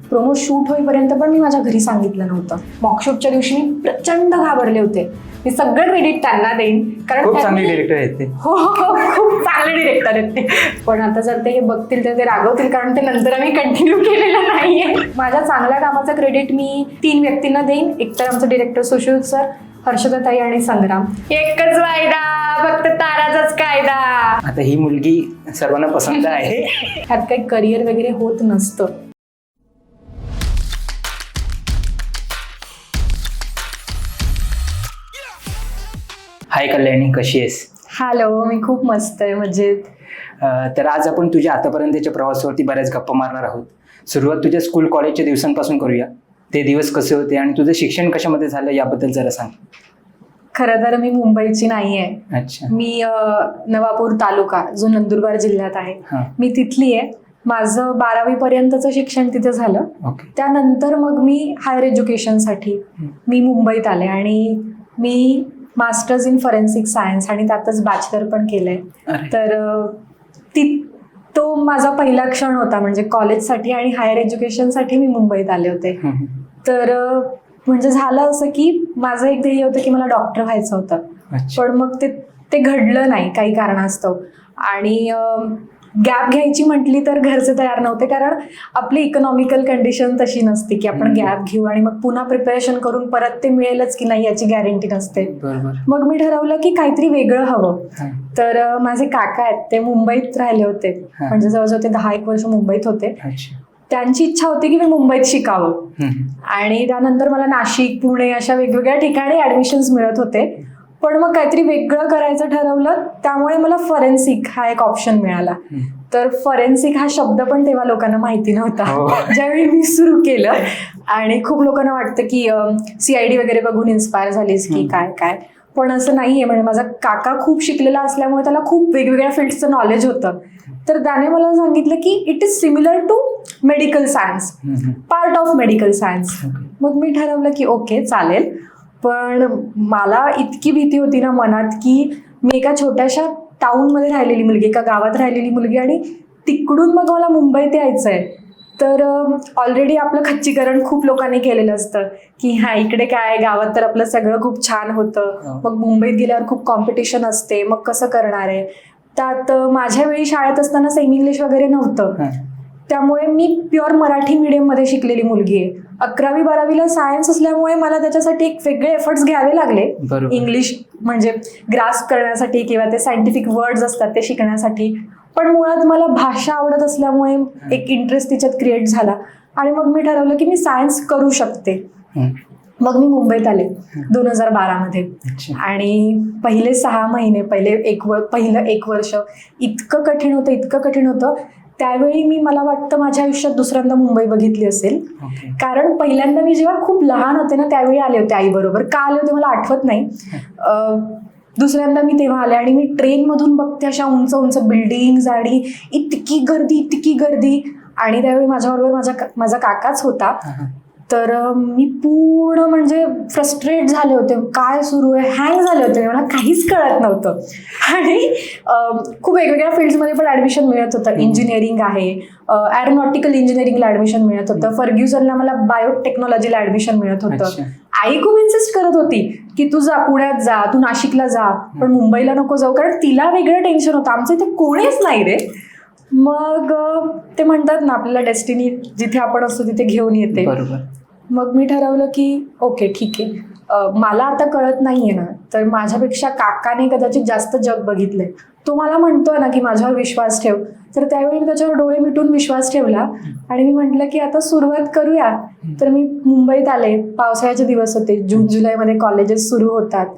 Promo shoot होईपर्यंत पण मी माझ्या घरी सांगितलं नव्हतं. मॉकशूटच्या दिवशी मी प्रचंड घाबरले होते. मी सगळं क्रेडिट त्यांना देईन कारण खूप चांगले डिरेक्टर आहेत ते. हो खूप चांगले डिरेक्टर आहेत ते. पण आता जर ते हे बघतील तर ते रागवतील कारण ते नंतर आम्ही कंटिन्यू केलेलं नाहीये. माझ्या चांगल्या कामाचं क्रेडिट मी 3 व्यक्तींना देईन. एक तर आमचं डिरेक्टर सुशील सर, हर्षदाताई आणि संग्राम. एकच वायदा, फक्त ताराचाच कायदा. आता ही मुलगी सर्वांना पसंत आहे. ह्यात काही करिअर वगैरे होत नसतं. हाय कल्याणी, कशी आहेस? हॅलो, मी खूप मस्त आहे, मजेत. तर आज आपण तुझ्या आतापर्यंतच्या प्रवासावरती बऱ्याच गप्पा मारणार आहोत. सुरुवात तुझ्या स्कूल कॉलेजच्या दिवसांपासून करूया. ते दिवस कसे होते आणि तुझं शिक्षण कशामध्ये झालं याबद्दल जरा सांग. खरं तर मी मुंबईची नाही आहे. अच्छा. मी नवापूर तालुका जो नंदुरबार जिल्ह्यात आहे, मी तिथली आहे. माझं 12वी पर्यंतचं शिक्षण तिथे झालं. ओके. त्यानंतर मग मी हायर एज्युकेशनसाठी मी मुंबईत आले आणि मी मास्टर्स इन फॉरेन्सिक सायन्स आणि त्यातच बॅचलर पण केलंय. तर तो माझा पहिला क्षण होता म्हणजे कॉलेजसाठी आणि हायर एज्युकेशनसाठी मी मुंबईत आले होते. तर म्हणजे झालं असं की माझं एक ध्येय होतं की मला डॉक्टर व्हायचं होतं. पण मग ते घडलं नाही काही कारणास्तव. आणि गॅप घ्यायची म्हटली तर घरचे तयार नव्हते कारण आपली इकॉनॉमिकल कंडिशन तशी नसते की आपण गॅप घेऊ आणि मग पुन्हा प्रिपरेशन करून परत ते मिळेलच की नाही याची गॅरंटी नसते. मग मी ठरवलं की काहीतरी वेगळं हवं. तर माझे काका आहेत, ते मुंबईत राहिले होते, म्हणजे जवळजवळ ते 10-1 वर्ष मुंबईत होते. त्यांची इच्छा होती की मी मुंबईत शिकावं आणि त्यानंतर मला नाशिक, पुणे अशा वेगवेगळ्या ठिकाणी ऍडमिशन्स मिळत होते. पण मग काहीतरी वेगळं करायचं ठरवलं, त्यामुळे मला फॉरेन्सिक हा एक ऑप्शन मिळाला. तर फॉरेन्सिक हा शब्द पण तेव्हा लोकांना माहिती नव्हता ज्यावेळी मी सुरू केलं. आणि खूप लोकांना वाटतं की CID वगैरे बघून इन्स्पायर झालीस की काय, पण असं नाहीये. म्हणजे माझा काका खूप शिकलेला असल्यामुळे त्याला खूप वेगवेगळ्या फील्डचं नॉलेज होतं. तर त्याने मला सांगितलं की it is similar to medical science, part of medical science. मग मी ठरवलं की ओके चालेल. पण मला इतकी भीती होती ना मनात की मी एका छोट्याशा टाऊनमध्ये राहिलेली मुलगी, एका गावात राहिलेली मुलगी आणि तिकडून मग मला मुंबईत यायचंय. तर ऑलरेडी आपलं खच्चीकरण खूप लोकांनी केलेलं असतं की हा इकडे काय, गावात तर आपलं सगळं खूप छान होतं, मग मुंबईत गेल्यावर खूप कॉम्पिटिशन असते, मग कसं करणार आहे. त्यात माझ्या वेळी शाळेत असताना सेमी इंग्लिश वगैरे नव्हतं. त्यामुळे मी प्युअर मराठी मीडियममध्ये शिकलेली मुलगी आहे. 11वी-12वीला सायन्स असल्यामुळे मला त्याच्यासाठी एक वेगळे एफर्ट्स घ्यावे लागले. इंग्लिश म्हणजे ग्रास्प करण्यासाठी किंवा ते सायंटिफिक वर्ड्स असतात ते शिकण्यासाठी. पण मुळात मला भाषा आवडत असल्यामुळे एक इंटरेस्ट तिच्यात क्रिएट झाला आणि मग मी ठरवलं की मी सायन्स करू शकते. मग मी मुंबईत आले 2012 मध्ये. आणि पहिले 6 महिने, पहिलं 1 वर्ष इतकं कठीण होतं. त्यावेळी मला वाटतं माझ्या आयुष्यात दुसऱ्यांदा मुंबई बघितली असेल. कारण पहिल्यांदा मी जेव्हा खूप लहान होते ना त्यावेळी आले होते आई बरोबर. का आले होते मला आठवत नाही. दुसऱ्यांदा मी तेव्हा आले आणि मी ट्रेनमधून बघते अशा उंच उंच बिल्डिंग्स आणि इतकी गर्दी. आणि त्यावेळी माझ्याबरोबर माझा काकाच होता. तर मी पूर्ण म्हणजे फ्रस्ट्रेट झाले होते. काय सुरू आहे, हँग झाले होते, मला काहीच कळत नव्हतं. आणि खूप वेगवेगळ्या फील्ड्समध्ये पण ऍडमिशन मिळत होतं. इंजिनिअरिंग आहे, एरोनॉटिकल इंजिनिअरिंगला ऍडमिशन मिळत होतं. फर्ग्युसनला मला बायोटेक्नॉलॉजीला ऍडमिशन मिळत होतं. आई खूप इन्सिस्ट करत होती की तू जा, पुण्यात जा, तू नाशिकला जा, पण मुंबईला नको जाऊ कारण तिला वेगळं टेन्शन होतं. आमचं इथे कोणीच नाही रे. मग ते म्हणतात ना आपल्याला डेस्टिनी जिथे आपण असतो तिथे घेऊन येते. मग मी ठरवलं की ओके ठीक आहे, मला आता कळत नाहीये ना, तर माझ्यापेक्षा काकाने कदाचित जास्त जग बघितलंय. तो मला म्हणतोय ना की माझ्यावर विश्वास ठेव. तर त्यावेळी मी त्याच्यावर डोळे मिटून विश्वास ठेवला आणि मी म्हटलं की आता सुरुवात करूया. तर मी मुंबईत आले. पावसाळ्याचे दिवस होते, जून-जुलैमध्ये कॉलेजेस सुरू होतात.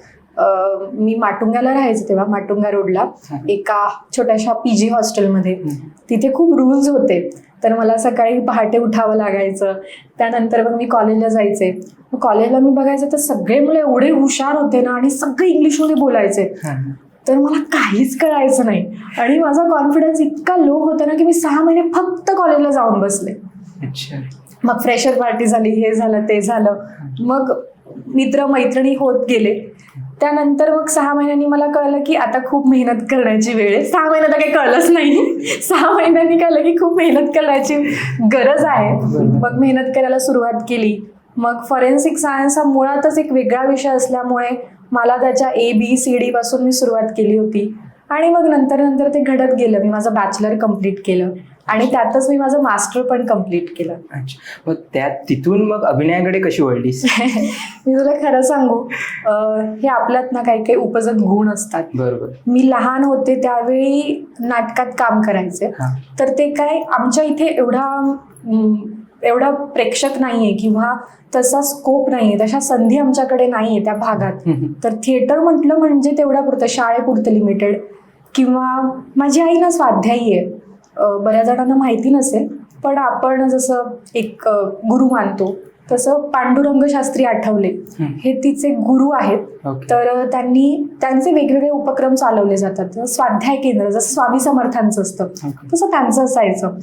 मी माटुंग्याला राहायचे तेव्हा, माटुंगा रोडला एका छोट्याशा PG हॉस्टेलमध्ये. तिथे खूप रूल्स होते. तर मला सकाळी पहाटे उठावं लागायचं. त्यानंतर मग मी कॉलेजला जायचे. कॉलेजला मी बघायचे तर सगळे मुलं एवढे हुशार होते ना आणि सगळे इंग्लिशमध्ये बोलायचे. तर मला काहीच कळायचं नाही आणि माझा कॉन्फिडन्स इतका लो होता ना की मी 6 महिने फक्त कॉलेजला जाऊन बसले. मग फ्रेशर पार्टी झाली, हे झालं ते झालं. मग मित्र मैत्रिणी होत गेले. त्यानंतर मग 6 महिन्यांनी मला कळलं की आता खूप मेहनत करण्याची वेळ आहे. 6 महिन्यात काही कळलंच नाही. 6 महिन्यांनी कळलं की खूप मेहनत करण्याची गरज आहे. मग मेहनत करायला सुरुवात केली. मग फॉरेन्सिक सायन्स हा मुळातच एक वेगळा विषय असल्यामुळे मला त्याच्या ABCD पासून मी सुरुवात केली होती आणि मग नंतर ते घडत गेलं. मी माझं बॅचलर कम्प्लीट केलं आणि त्यातच मी माझं मास्टर पण कम्प्लीट केलं. अच्छा, मग तिथून मग अभिनयाकडे कशी वळलीस? मी तुला खरं सांगू, हे आपल्यात ना काही काही उपजत गुण असतात. बरोबर. मी लहान होते त्यावेळी नाटकात काम करायचे. तर ते काय आमच्या इथे एवढा प्रेक्षक नाहीये किंवा तसा स्कोप नाहीये, तशा संधी आमच्याकडे नाहीये त्या भागात. तर थिएटर म्हटलं म्हणजे तेवढ्या पुरतं, शाळेपुरतं लिमिटेड. किंवा माझी आई ना स्वाध्यायी आहे. बऱ्याच जणांना माहिती नसेल, पण आपण जसं एक गुरु मानतो तसं पांडुरंग शास्त्री आठवले हे तिचे गुरु आहेत. तर त्यांचे वेगवेगळे उपक्रम चालवले जातात. स्वाध्याय केंद्र जसं स्वामी समर्थांचं असतं तसं त्यांचं असायचं.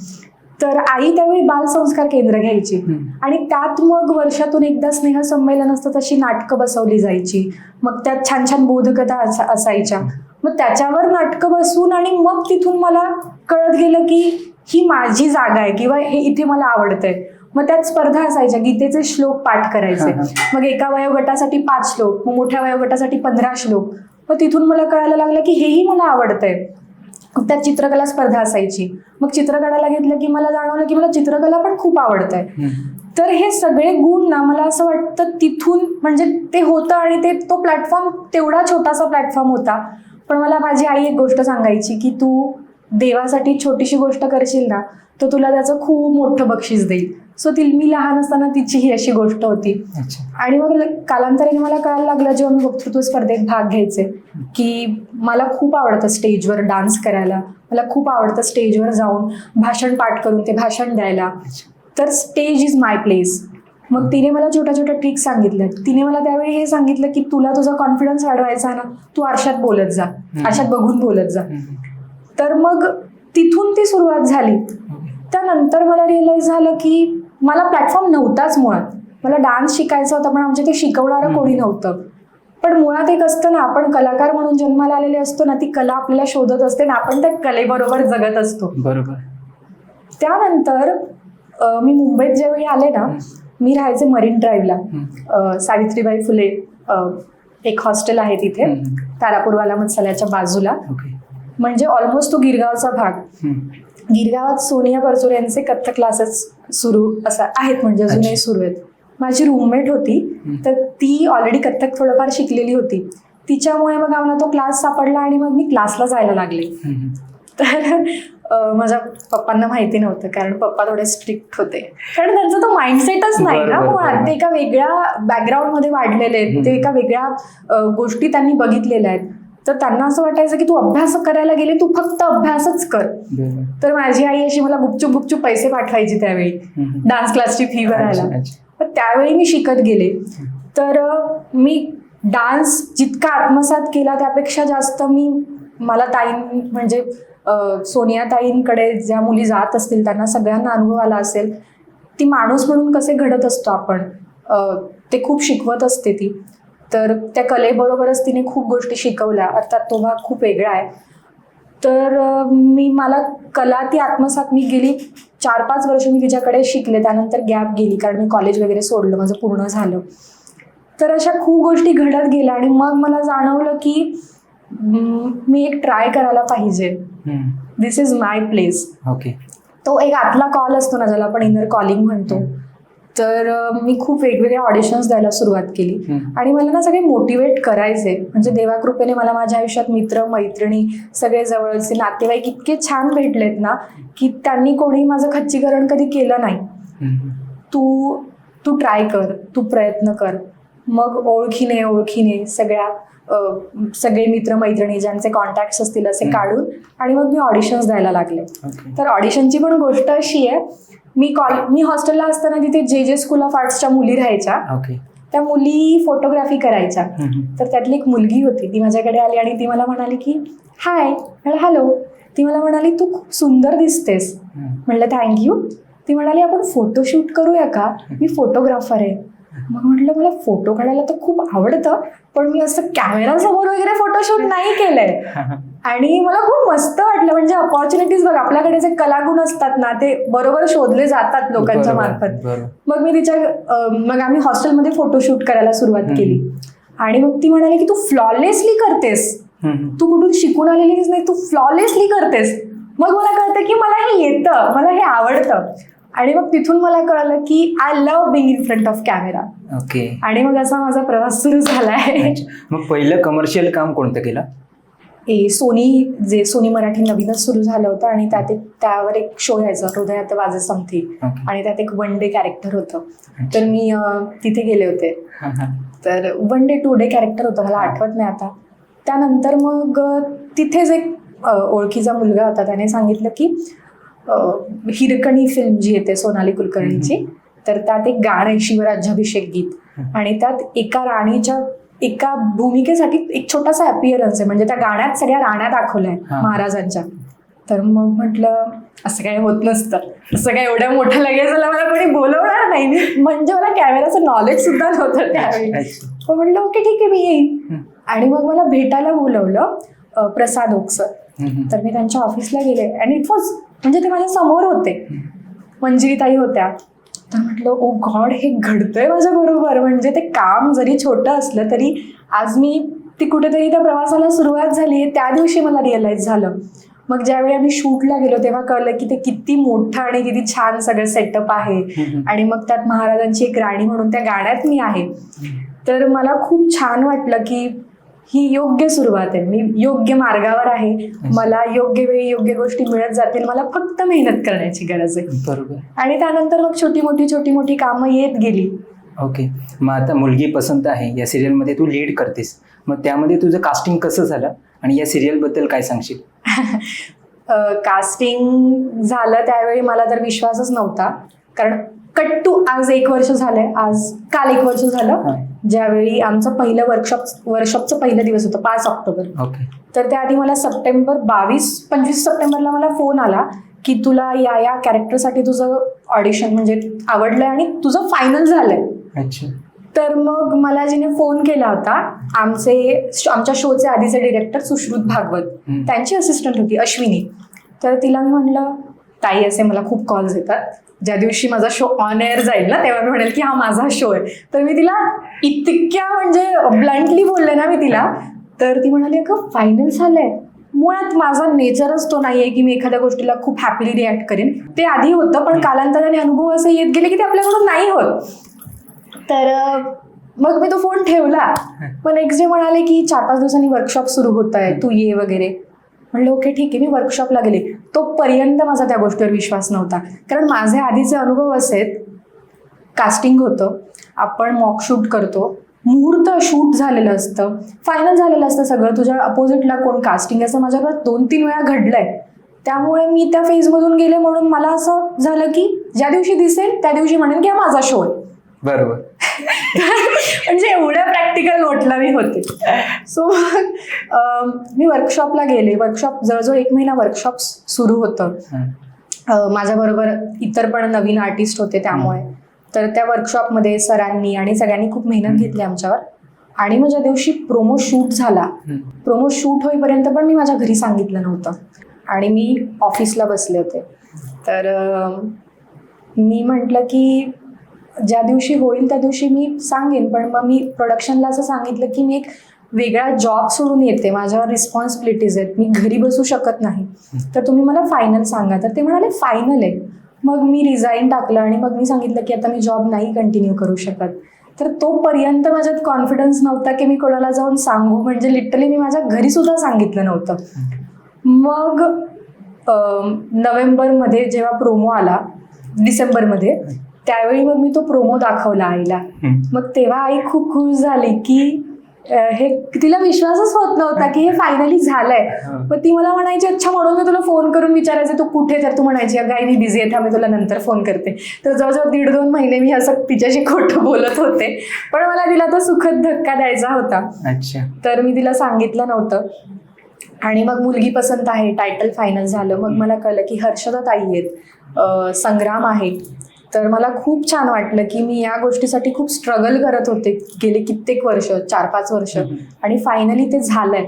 तर आई त्यावेळी बालसंस्कार केंद्र घ्यायची आणि त्यात मग वर्षातून एकदा स्नेहसंमेलन असतं तशी नाटकं बसवली जायची. मग त्यात छान छान बोधकथा असायच्या. मग त्याच्यावर नाटकं बसवून आणि मग तिथून मला कळत गेलं की ही माझी जागा आहे किंवा हे इथे मला आवडतंय. मग त्यात स्पर्धा असायच्या, गीतेचे श्लोक पाठ करायचे. मग एका वयोगटासाठी 5 श्लोक, मग मोठ्या वयोगटासाठी 15 श्लोक. मग तिथून मला कळायला लागलं की हेही मला आवडतंय. त्यात चित्रकला स्पर्धा असायची. मग चित्र काढायला घेतलं की मला जाणवलं की मला चित्रकला पण खूप आवडतंय. तर हे सगळे गुण ना मला असं वाटतं तिथून म्हणजे ते होतं आणि तो प्लॅटफॉर्म तेवढा छोटासा प्लॅटफॉर्म होता. पण मला माझी आई एक गोष्ट सांगायची की तू देवासाठी छोटीशी गोष्ट करशील ना तर तुला त्याचं खूप मोठं बक्षीस देईल. सो मी लहान असताना तिची ही अशी गोष्ट होती. आणि मग कालांतराने मला कळायला लागलं जेव्हा मी वक्तृत्व स्पर्धेत भाग घ्यायचे की मला खूप आवडतं स्टेजवर डान्स करायला. मला खूप आवडतं स्टेजवर जाऊन भाषण पाठ करून ते भाषण द्यायला. तर स्टेज इज माय प्लेस. मग तिने मला छोट्या छोट्या ट्रिक्स सांगितल्या. तिने मला त्यावेळी हे सांगितलं की तुला तुझा कॉन्फिडन्स वाढवायचा ना, तू आरशात बोलत जा, आरशात बघून बोलत जा. तर मग तिथून ती सुरुवात झाली. त्यानंतर मला रिअलाइज झालं की मला प्लॅटफॉर्म नव्हताच मुळात. मला डान्स शिकायचा होता पण आमच्या ते शिकवणारं कोणी नव्हतं. पण मुळात एक असतं ना, आपण कलाकार म्हणून जन्माला आलेले असतो ना, ती कला आपल्याला शोधत असते ना, आपण त्या कलेबरोबर जगत असतो. बरोबर. त्यानंतर मी मुंबईत ज्यावेळी आले ना, मी राहायचे मरीन ड्राईव्हला. सावित्रीबाई फुले एक हॉस्टेल आहे तिथे, तारापूरवाला मसाल्याच्या बाजूला. म्हणजे ऑलमोस्ट तो गिरगावचा भाग. गिरगावात सोनिया परचुरे यांचे कथ्थक क्लासेस सुरू आहेत, म्हणजे अजूनही सुरू आहेत. माझी रूममेट होती, तर ती ऑलरेडी कथ्थक थोडंफार शिकलेली होती. तिच्यामुळे मग आम्हाला तो क्लास सापडला आणि मग मी क्लासला जायला लागले. तर माझ्या पप्पांना माहिती नव्हतं, कारण पप्पा थोडे स्ट्रिक्ट होते, कारण त्यांचा तो माइंडसेटच नाही ना मुळात. ते एका वेगळ्या बॅकग्राऊंडमध्ये वाढलेले आहेत, ते एका वेगळ्या गोष्टी त्यांनी बघितलेल्या आहेत. तर त्यांना असं वाटायचं की तू अभ्यास करायला गेले, तू फक्त अभ्यासच कर. तर माझी आई अशी मला गुपचूप पैसे पाठवायची त्यावेळी डान्स क्लासची फी भरायला. तर त्यावेळी मी शिकत गेले. तर मी डान्स जितका आत्मसात केला त्यापेक्षा जास्त मला म्हणजे सोनिया ताईंकडे ज्या मुली जात असतील त्यांना सगळ्यांना अनुभव आला असेल, ती माणूस म्हणून कसे घडत असतो आपण, ते खूप शिकवत असते ती. तर त्या कलेबरोबरच तिने खूप गोष्टी शिकवल्या. अर्थात तो भाग खूप वेगळा आहे. तर मला कला ती आत्मसात मी गेली 4-5 वर्ष मी तिच्याकडे शिकले. त्यानंतर गॅप गेली कारण मी कॉलेज वगैरे सोडलं, माझं पूर्ण झालं. तर अशा खूप गोष्टी घडत गेल्या आणि मग मला जाणवलं की मी एक ट्राय करायला पाहिजे. दिस इज माय प्लेस. तो एक आतला कॉल असतो ना, ज्याला आपण इनर कॉलिंग म्हणतो. तर मी खूप वेगवेगळ्या ऑडिशन्स द्यायला सुरुवात केली आणि मला ना सगळे मोटिवेट करायचे. म्हणजे देवाकृपेने मला माझ्या आयुष्यात मित्र मैत्रिणी सगळे जवळचे नातेवाईक इतके छान भेटलेत ना की त्यांनी कोणी माझं खच्चीकरण कधी केलं नाही. तू ट्राय कर, तू प्रयत्न कर. मग ओळखीने सगळे मित्र मैत्रिणी ज्यांचे कॉन्टॅक्ट्स असतील असे काढून आणि मग मी ऑडिशन्स द्यायला लागले. तर ऑडिशनची पण गोष्ट अशी आहे, मी हॉस्टेलला असताना तिथे जे स्कूल ऑफ आर्ट्सच्या मुली राहायच्या. त्या मुली फोटोग्राफी करायच्या. तर त्यातली एक मुलगी होती, ती माझ्याकडे आली आणि ती मला म्हणाली की हाय. हॅलो. ती मला म्हणाली तू खूप सुंदर दिसतेस. म्हणलं थँक्यू. ती म्हणाली आपण फोटोशूट करूया का, मी फोटोग्राफर आहे. मग म्हटलं मला फोटो काढायला तर खूप आवडतं, पण मी असं कॅमेरासमोर वगैरे फोटोशूट नाही केलंय. आणि मला खूप मस्त वाटलं, म्हणजे अपॉर्च्युनिटीज बघ, आपल्याकडे जे कलागुण असतात ना ते बरोबर शोधले जातात लोकांच्या मार्फत. मग मी मग आम्ही हॉस्टेलमध्ये फोटोशूट करायला सुरुवात केली. आणि मग ती म्हणाली की तू फ्लॉलेसली करतेस, तू कुठून शिकून आलेलीच नाही, तू फ्लॉलेसली करतेस. मग मला कळतं की मला हे येतं, मला हे आवडतं. आणि मग तिथून मला कळलं की I love being in front of camera. Okay. आणि मग असा माझा प्रवास सुरू झालाय. मग पहिलं कमर्शियल काम कोणतं केलं? सोनी मराठी नवीनच सुरू झालं होतं आणि त्यावर एक शो यायचा, हृदयात वाजे समथी, आणि त्यात एक वन डे कॅरेक्टर होतं. तर मी तिथे गेले होते. तर 1 डे 2 डे कॅरेक्टर होतं, मला आठवत नाही आता. त्यानंतर मग तिथेच एक ओळखीचा मुलगा होता, त्याने सांगितलं की हिरकणी फिल्म जी येते सोनाली कुलकर्णीची, तर त्यात एक गाणं आहे शिवराज्याभिषेक गीत, आणि त्यात एका राणीच्या एका भूमिकेसाठी एक छोटासा अपिअरन्स आहे, म्हणजे त्या गाण्यात सगळ्या राण्या दाखवल्या महाराजांच्या. तर मग म्हटलं असं काही होत नसतं, असं काय एवढ्या मोठं लगेच मला कोणी बोलवणार नाही. म्हणजे मला कॅमेराचं नॉलेज सुद्धा नव्हतं त्यावेळी. मग म्हटलं ओके ठीक आहे, मी येईन. आणि मग मला भेटायला बोलवलं प्रसाद ओक सर. तर मी त्यांच्या ऑफिसला गेले आणि इट वॉज, म्हणजे ते माझ्या समोर होते, मंजिरीताई होत्या. तर म्हटलं ओ गॉड, हे घडतंय माझ्या बरोबर. म्हणजे ते काम जरी छोटं असलं तरी आज मी ती कुठेतरी त्या प्रवासाला सुरुवात झाली आहे, त्या दिवशी मला रिअलाइज झालं. मग ज्यावेळी आम्ही शूटला गेलो तेव्हा कळलं की ते किती मोठं आणि किती छान सगळं सेटअप आहे. आणि मग त्यात महाराजांची एक राणी म्हणून त्या गाण्यात मी आहे. तर मला खूप छान वाटलं की ही योग्य सुरुवात आहे, मी योग्य मार्गावर आहे, मला योग्य वेळी योग्य गोष्टी मिळत जातील, मला फक्त मेहनत करण्याची गरज आहे. बरोबर. आणि त्यानंतर मग छोटी मोठी कामं येत गेली. ओके. मग आता मुलगी पसंत आहे या सिरियलमध्ये तू लीड करतेस, मग त्यामध्ये तुझं कास्टिंग कसं झालं आणि या सिरियल बद्दल काय सांगशील? कास्टिंग झालं त्यावेळी मला तर विश्वासच नव्हता, कारण कट टू आज 1 वर्ष झालंय, काल 1 वर्ष झालं, ज्यावेळी आमचं पहिलं वर्कशॉपचं पहिलं दिवस होतं 5 ऑक्टोबर. तर त्याआधी मला 25 सप्टेंबरला मला फोन आला की तुला या कॅरेक्टरसाठी तुझं ऑडिशन म्हणजे आवडलंय आणि तुझं फायनल झालंय. तर मग मला जिने फोन केला होता आमच्या शोचे आधीचे डिरेक्टर सुश्रुत भागवत, त्यांची असिस्टंट होती अश्विनी. तर तिला मी म्हणलं ताई असे मला खूप कॉल्स येतात, ज्या दिवशी माझा शो ऑन एअर जाईल ना तेव्हा मी म्हणेल की हा माझा शो आहे. तर मी तिला इतक्या म्हणजे ब्लंटली बोलले ना मी तिला, तर ती म्हणाली अगं फायनल झालंय. मुळात माझा नेचरच तो नाहीये की मी एखाद्या गोष्टीला खूप हॅपीली रिॲक्ट करेन, ते आधी होतं पण कालांतराने अनुभव असे येत गेले की ते आपल्याकडून नाही होत. तर मग मी तो फोन ठेवला. मग नेक्स्ट डे म्हणाले की 4-5 दिवसांनी वर्कशॉप सुरू होत आहे, तू ये वगैरे. म्हणलं ओके ठीक आहे. मी वर्कशॉपला गेले. तोपर्यंत माझा त्या गोष्टीवर विश्वास नव्हता, कारण माझे आधीचे अनुभव असे, कास्टिंग होतं, आपण मॉक शूट करतो, मुहूर्त शूट झालेलं असतं, फायनल झालेलं असतं सगळं, तुझ्या अपोजिटला कोण कास्टिंग असं माझ्याकडे 2-3 वेळा घडलंय. त्यामुळे मी त्या फेजमधून गेले, म्हणून मला असं झालं की ज्या दिवशी दिसेल त्या दिवशी म्हणेन की हा माझा शो आहे. बरोबर. म्हणजे एवढ्या प्रॅक्टिकल नोटला मी होते. सो मी वर्कशॉपला गेले. वर्कशॉप जवळजवळ 1 महिना वर्कशॉप सुरू होतं. माझ्याबरोबर इतर पण नवीन आर्टिस्ट होते त्यामुळे. तर त्या वर्कशॉपमध्ये सरांनी आणि सगळ्यांनी खूप मेहनत घेतली आमच्यावर. आणि मग ज्या दिवशी प्रोमो शूट झाला, प्रोमो शूट होईपर्यंत पण मी माझ्या घरी सांगितलं नव्हतं आणि मी ऑफिसला बसले होते. तर मी म्हटलं की ज्या दिवशी होईल त्या दिवशी मी सांगेन, पण मग मी प्रोडक्शनला असं सांगितलं की मी एक वेगळा जॉब सोडून येते, माझ्यावर रिस्पॉन्सिबिलिटीज आहेत, मी घरी बसू शकत नाही, तर तुम्ही मला फायनल सांगा. तर ते म्हणाले फायनल आहे. मग मी रिझाईन टाकलं आणि मग मी सांगितलं की आता मी जॉब नाही कंटिन्यू करू शकत. तर तोपर्यंत माझ्यात कॉन्फिडन्स नव्हता की मी कोणाला जाऊन सांगू, म्हणजे लिटरली मी माझ्या घरी सुद्धा सांगितलं नव्हतं. मग नोव्हेंबरमध्ये जेव्हा प्रोमो आला, डिसेंबरमध्ये, त्यावेळी मग मी तो प्रोमो दाखवला आईला. मग तेव्हा आई खूप खुश झाली की हे तिला विश्वासच होत नव्हता की हे फायनली झालंय. मग ती मला म्हणायची अच्छा, म्हणून मी तुला फोन करून विचारायचे तू कुठे, तर तू म्हणायची अगं आई मी बिझी आहे, मी तुला नंतर फोन करते. तर जवळजवळ 1.5-2 महिने मी असं तिच्याशी खोटं बोलत होते, पण मला तिला तो सुखद धक्का द्यायचा होता. तर मी तिला सांगितलं नव्हतं. आणि मग मुलगी पसंत आहे, टायटल फायनल झालं. मग मला कळलं की हर्षदा ताई आहेत, संग्राम आहे. तर मला खूप छान वाटलं की मी या गोष्टीसाठी खूप स्ट्रगल करत होते गेले कित्येक वर्ष, 4-5 वर्ष, आणि फायनली ते झालंय.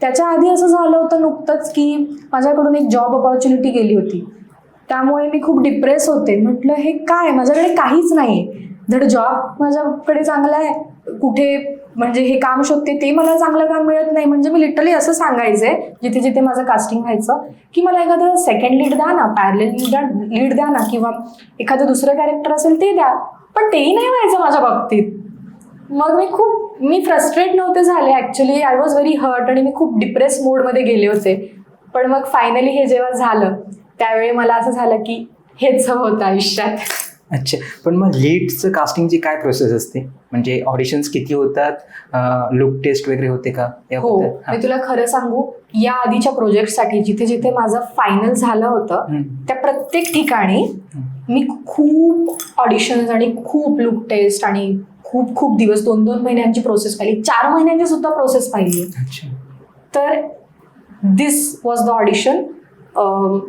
त्याच्या आधी असं झालं होतं नुकतंच की माझ्याकडून एक जॉब अपॉर्च्युनिटी गेली होती. त्यामुळे मी खूप डिप्रेस होते. म्हटलं हे काय, माझ्याकडे काहीच नाही. धड जॉब माझ्याकडे चांगला आहे, कुठे म्हणजे हे काम शोधते ते मला चांगलं काम मिळत नाही. म्हणजे मी लिटरली असं सांगायचंय जिथे जिथे माझं कास्टिंग व्हायचं की मला एखादं सेकंड लीड द्या ना, पॅरलल लीड द्या ना, किंवा एखादं दुसरं कॅरेक्टर असेल ते द्या, पण तेही नाही व्हायचं माझ्या बाबतीत. मग मी फ्रस्ट्रेट नव्हते झाले actually, I was very hurt आणि मी खूप डिप्रेस मोडमध्ये गेले होते. पण मग फायनली हे जेव्हा झालं त्यावेळी मला असं झालं की हेच हवं होतं आयुष्यात. अच्छा, पण मग लीडचं कास्टिंगची काय प्रोसेस असते? म्हणजे ऑडिशन्स किती होतात, लुक टेस्ट वगैरे होते का? हो, मी तुला खरं सांगू, या आधीच्या प्रोजेक्टसाठी जिथे जिथे माझं फायनल झालं होतं त्या प्रत्येक ठिकाणी मी खूप ऑडिशन्स आणि खूप लुक टेस्ट आणि खूप खूप दिवस, 2-2 महिन्यांची प्रोसेस पाहिली, 4 महिन्यांची सुद्धा प्रोसेस पाहिली. तर दिस वॉज द ऑडिशन.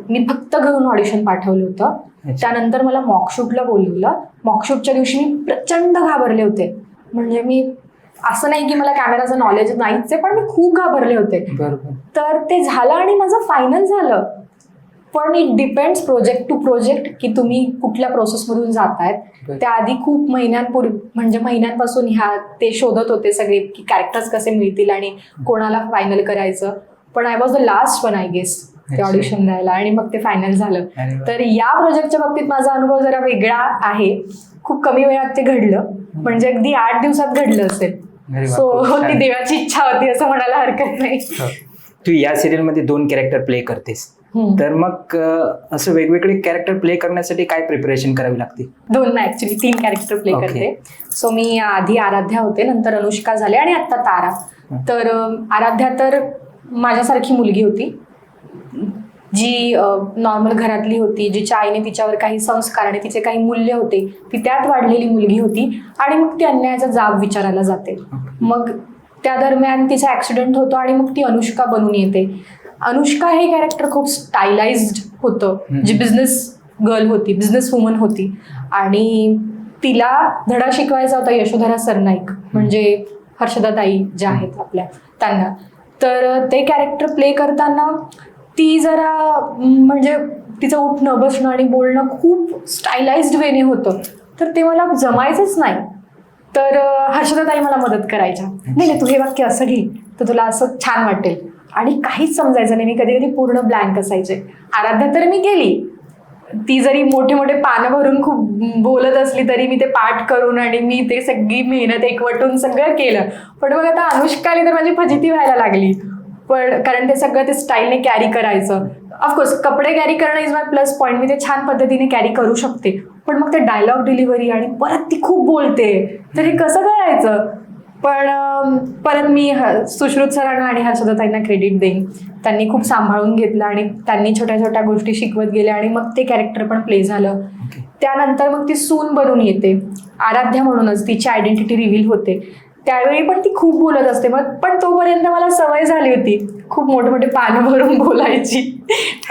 मी फक्त घरून ऑडिशन पाठवलं होतं. त्यानंतर मला मॉकशूटला बोलवलं. मॉकशूटच्या दिवशी मी प्रचंड घाबरले होते. म्हणजे मी असं नाही की मला कॅमेराचं नॉलेज नाहीच आहे, पण मी खूप घाबरले होते. तर ते झालं आणि माझं फायनल झालं. पण it depends project to project की तुम्ही कुठल्या प्रोसेसमधून जातायत. त्याआधी खूप महिन्यांपूर्वी, म्हणजे महिन्यांपासून ते शोधत होते सगळे की कॅरेक्टर्स कसे मिळतील आणि कोणाला फायनल करायचं. पण I was the last one I guess ते ऑडिशन द्यायला, आणि मग ते फायनल झालं. तर या प्रोजेक्टच्या बाबतीत माझा अनुभव जरा वेगळा आहे. खूप कमी वेळात ते घडलं, म्हणजे अगदी 8 दिवसात घडलं असेल. सो ती देवाची इच्छा होती असं म्हणायला हरकत नाही. तू या सिरियलमध्ये 2 कॅरेक्टर प्ले करतेस, तर मग असं वेगवेगळे कॅरेक्टर प्ले करण्यासाठी काय प्रिपरेशन करावी लागते? 2 ना, ऍक्च्युली 3 कॅरेक्टर प्ले करते. सो मी आधी आराध्या होते, नंतर अनुष्का झाले आणि आता तारा. तर आराध्या तर माझ्यासारखी मुलगी होती, जी नॉर्मल घरातली होती, जिच्या आईने तिच्यावर काही संस्कार आणि तिचे काही मूल्य होते, ती त्यात वाढलेली मुलगी होती. आणि मग ती अन्यायाचा जाब विचारायला जाते. मग त्या दरम्यान तिचा ॲक्सिडेंट होतो आणि मग ती अनुष्का बनून येते. अनुष्का हे कॅरेक्टर खूप स्टायलाइज्ड होतं, जी बिझनेस गर्ल होती, बिझनेस वुमन होती, आणि तिला धडा शिकवायचा होता यशोधरा सरनाईक, म्हणजे हर्षदाताई ज्या आहेत आपल्या, त्यांना. तर ते कॅरेक्टर प्ले करताना ती जरा म्हणजे तिचं उठणं बसणं आणि बोलणं खूप स्टायलाइज्ड वेने होतं. तर ते मला जमायचंच नाही. तर हर्षदाताई मला मदत करायच्या, नाही तू हे वाक्य असं घे तर तुला असं छान वाटेल, आणि काहीच समजायचं नाही. मी कधी कधी पूर्ण ब्लँक असायचे. आराध्या तर मी गेली, ती जरी मोठे मोठे पानं भरून खूप बोलत असली तरी मी ते पाठ करून आणि मी ते सगळी मेहनत एकवटून सगळं केलं. पण मग आता अनुष्का आली तर माझी फजिती व्हायला लागली. पण कारण ते सगळं ते स्टाईलने कॅरी करायचं. ऑफकोर्स कपडे कॅरी करणं इज माय प्लस पॉईंट, मी ते छान पद्धतीने कॅरी करू शकते. पण मग ते डायलॉग डिलिव्हरी आणि परत ती खूप बोलते, तर हे कसं करायचं? पण परत मी सुश्रुत सरांना आणि हर्षदाताईंना क्रेडिट देईन. त्यांनी खूप सांभाळून घेतलं आणि त्यांनी छोट्या छोट्या गोष्टी शिकवत गेल्या आणि मग ते कॅरेक्टर पण प्ले झालं. त्यानंतर मग ती सून बनून येते, आराध्या म्हणूनच तिची आयडेंटिटी रिव्हील होते. त्यावेळी पण ती खूप बोलत असते. मग पण तोपर्यंत मला सवय झाली होती खूप मोठे मोठे पानं भरून बोलायची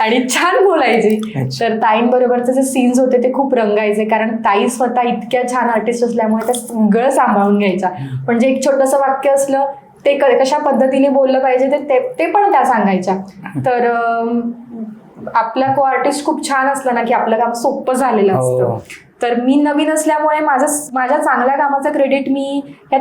आणि छान बोलायची. तर ताईंबरोबरचे जे सीन्स होते ते खूप रंगायचे, कारण ताई स्वतः इतक्या छान आर्टिस्ट असल्यामुळे त्या सगळं सांभाळून घ्यायच्या. म्हणजे एक छोटंसं वाक्य असलं ते कशा पद्धतीने बोललं पाहिजे ते पण त्या सांगायच्या. तर आपला को आर्टिस्ट खूप छान असला ना की आपलं काम सोपं झालेलं असतं. तर मी नवीन असल्यामुळे माझ्या चांगल्या कामाचं क्रेडिट मी या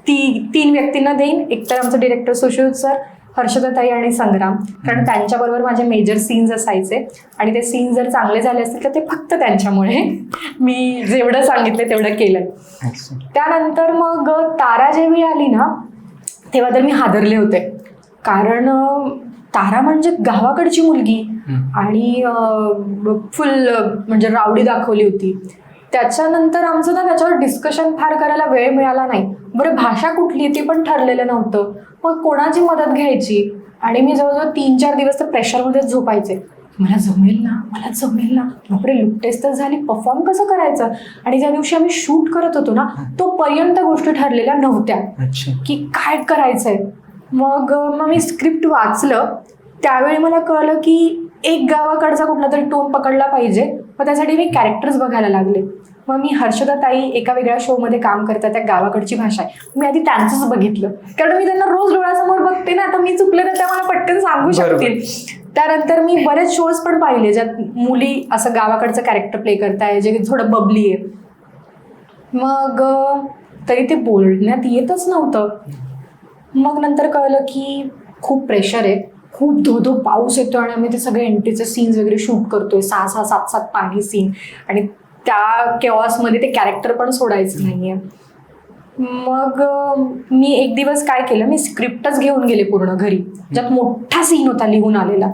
3 व्यक्तींना देईन. एकतर आमचं डिरेक्टर सुश्रुत सर, हर्षदाताई आणि संग्राम, कारण त्यांच्याबरोबर माझे मेजर सीन्स असायचे आणि ते सीन्स जर चांगले झाले असतील तर ते फक्त त्यांच्यामुळे. मी जेवढं सांगितलं तेवढं केलं. त्यानंतर मग तारा जेव्हा आली ना तेव्हा तर मी हादरले होते, कारण तारा म्हणजे गावाकडची मुलगी आणि फुल म्हणजे रावडी दाखवली होती. त्याच्यानंतर आमचं ना त्याच्यावर डिस्कशन फार करायला वेळ मिळाला नाही. बरं भाषा कुठली ते पण ठरलेलं नव्हतं, मग कोणाची मदत घ्यायची. आणि मी जवळजवळ 3-4 दिवस तर प्रेशरमध्येच झोपायचे. मला जमेल ना, बापरे लुक टेस्ट तर झाली, परफॉर्म कसं करायचं. आणि ज्या दिवशी आम्ही शूट करत होतो ना तोपर्यंत गोष्टी ठरलेल्या नव्हत्या की काय करायचंय. मग मी स्क्रिप्ट वाचलं, त्यावेळी मला कळलं की एक गावाकडचा कुठला तरी टोन पकडला पाहिजे. मग त्यासाठी मी कॅरेक्टर्स बघायला लागले मग मी हर्षदा ताई एका वेगळ्या शो मध्ये काम करतात, त्या गावाकडची भाषा आहे, मी आधी त्यांचंच बघितलं, कारण मी त्यांना रोज डोळ्यासमोर बघते ना, तर मी चुकले तर त्या मला पटकन सांगू शकतील. त्यानंतर मी बरेच शोज पण पाहिले ज्यात मुली असं गावाकडचं कॅरेक्टर प्ले करताय जे थोडं बबली आहे. मग तरी ते बोलण्यात येतच नव्हतं. मग नंतर कळलं की खूप प्रेशर आहे, खूप धो पाऊस येतो आणि आम्ही ते सगळे एंट्रीचे सीन्स वगैरे शूट करतोय, 6-6, 7-7 पाणी सीन, आणि त्या केऑसमध्ये ते कॅरेक्टर पण सोडायचं नाहीये. मग मी एक दिवस काय केलं, मी स्क्रिप्टच घेऊन गेले पूर्ण घरी, ज्यात मोठा सीन होता लिहून आलेला.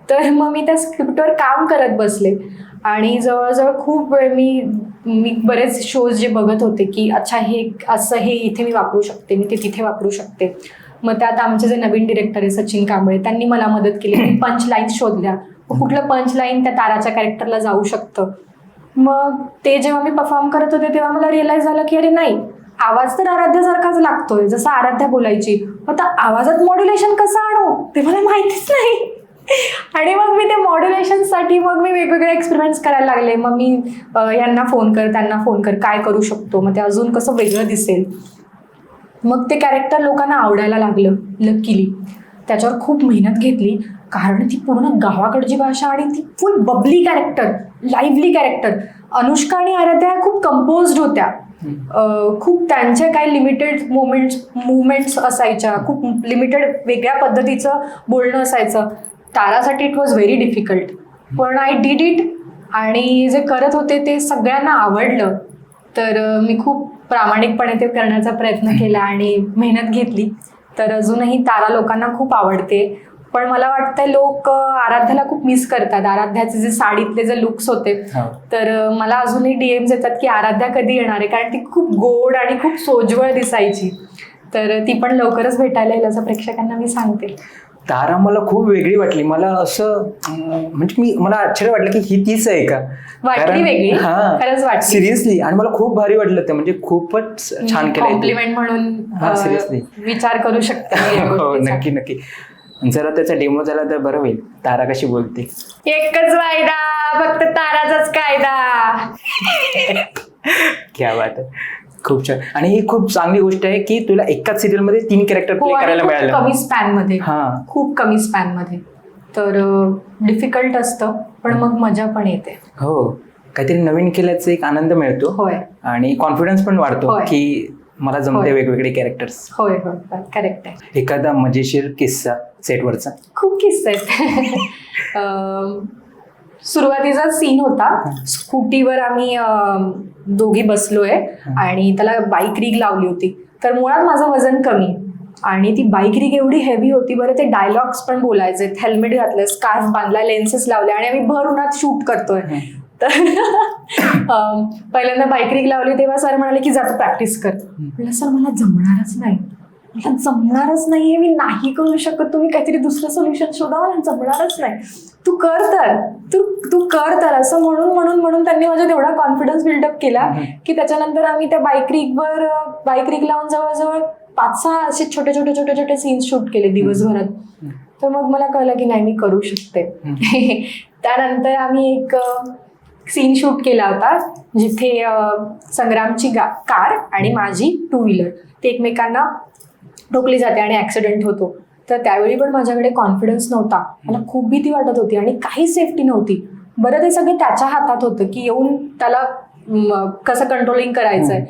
तर मग मी त्या स्क्रिप्टवर काम करत बसले आणि जवळजवळ खूप वेळ मी बरेच शोज जे बघत होते की अच्छा हे असं, हे इथे मी वापरू शकते, मी ते तिथे वापरू शकते. मग त्यात आमचे जे नवीन डिरेक्टर आहे सचिन कांबळे, त्यांनी मला मदत केली. मी पंच लाईन्स शोधल्या, कुठलं पंच लाईन त्या ताराच्या कॅरेक्टरला जाऊ शकतं. मग ते जेव्हा मी परफॉर्म करत होते तेव्हा मला रिअलाइज झालं की अरे नाही, आवाज तर आराध्यासारखाच लागतोय जसं आराध्या बोलायची, आता आवाजात मॉड्युलेशन कसं आणू ते मला माहितीच नाही. आणि मग मी ते मॉड्युलेशनसाठी मग मी वेगवेगळे एक्सपेरिमेंट्स करायला लागले. मग मी यांना फोन कर, त्यांना फोन कर, काय करू शकतो, मग ते अजून कसं वेगळं दिसेल. मग ते कॅरेक्टर लोकांना आवडायला लागलं लकीली. त्याच्यावर खूप मेहनत घेतली, कारण ती पूर्ण गावाकडची भाषा आणि ती फुल Babli character, lively character. Anushka आणि आराध्या खूप कंपोज्ड होत्या, खूप त्यांच्या काही लिमिटेड मुवमेंट्स असायच्या, खूप लिमिटेड वेगळ्या पद्धतीचं बोलणं असायचं. तारासाठी इट वॉज व्हेरी डिफिकल्ट, पण आय डिड इट. आणि जे करत होते ते सगळ्यांना आवडलं, तर मी खूप प्रामाणिकपणे ते करण्याचा प्रयत्न केला आणि मेहनत घेतली. तर अजूनही तारा लोकांना खूप आवडते. पण मला वाटतं लोक आराध्याला खूप मिस करतात. आराध्याचे जे साडीतले जे लुक्स होते, तर मला अजूनही डीएम्स येतात की आराध्या कधी येणार आहे, कारण ती खूप गोड आणि खूप सोज्वळ दिसायची. तर ती पण लवकरच भेटायला येईल असं प्रेक्षकांना मी सांगते. तारा मला खूप वेगळी वाटली. मला असं म्हणजे मला आश्चर्य वाटलं की ही तीच आहे का, वाटली वेगळी, खरंच वाटली सिरियसली. आणि मला खूप भारी वाटलं ते, म्हणजे खूपच छान केलं, कॉम्प्लिमेंट म्हणून सिरियसली विचार करू शकते. हो नक्की नक्की. जरा त्याचा डेमो झाला तर बरं होईल. तारा कशी बोलते, एकच वायदा, फक्त ताराचाच कायदा. क्या बात आहे, खूप छान. आणि ही खूप चांगली गोष्ट आहे की तुला एकाच सिरियल मध्ये 3 कॅरेक्टर प्ले करायला मिळालं, कमी स्पॅन मध्ये, खूप कमी स्पॅन मध्ये. तर डिफिकल्ट असतं, पण मग मजा पण येते. हो, काहीतरी नवीन केल्याचा एक आनंद मिळतो. होय, आणि कॉन्फिडन्स पण वाढतो की मला जमते वेगवेगळे कॅरेक्टर्स. होय होय, करेक्ट आहे. एखादा मजेशीर किस्सा सेटवरचा? खूप किस्से आहेत. सुरुवातीचा सीन होता, स्कूटीवर आम्ही दोघी बसलोय आणि त्याला बाईक रिग लावली होती. तर मुळात माझं वजन कमी आणि ती बाईक रिग एवढी हेवी होती. बरं, ते डायलॉग्स पण बोलायचे, हेल्मेट घातलं, स्कार्फ बांधला, लेन्सेस लावले आणि आम्ही भर उन्हात शूट करतोय. तर पहिल्यांदा बाईक रिग लावली तेव्हा सर म्हणाले की जातो प्रॅक्टिस कर. म्हटलं सर मला जमणारच नाही, मला जमणारच नाहीये, मी नाही करू शकत, तुम्ही काहीतरी दुसरं सोल्युशन शोधा, मला जमणारच नाही, तू कर तर, तू कर तर, असं म्हणून त्यांनी माझ्यात एवढा कॉन्फिडन्स बिल्डअप केला की त्याच्यानंतर आम्ही त्या बाईक रिग लावून जवळजवळ 5-6 असे छोटे सीन्स शूट केले दिवसभरात. तर मग मला कळलं की नाही, मी करू शकते. त्यानंतर आम्ही एक सीन शूट केला होता जिथे संग्रामची कार आणि माझी 2 व्हीलर ते एकमेकांना ठोकली जाते आणि ऍक्सिडेंट होतो. तर त्यावेळी पण माझ्याकडे कॉन्फिडन्स नव्हता, मला खूप भीती वाटत होती आणि काही सेफ्टी नव्हती. बरं, ते सगळं त्याच्या हातात होतं की येऊन त्याला कसं कंट्रोलिंग करायचंय.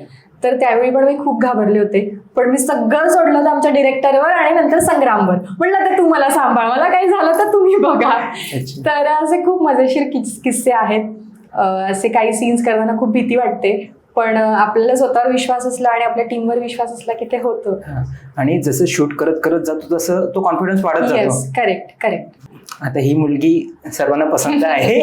तर त्यावेळी पण मी खूप घाबरले होते, पण मी सगळं सोडलं तर आमच्या डिरेक्टरवर आणि नंतर संग्रामवर. म्हटलं तर तू मला सांभाळ, मला काही झालं तर तुम्ही बघा. तर असे खूप मजेशीर किस्से आहेत. असे काही सीन्स करताना खूप भीती वाटते, पण आपल्याला स्वतःवर विश्वास असला आणि आपल्या टीमवर विश्वास असला की ते होतं. आणि जसं शूट करत जातो तसं तो कॉन्फिडन्स वाढत जातो. Yes, correct. आता ही मुलगी सर्वांना पसंत आहे.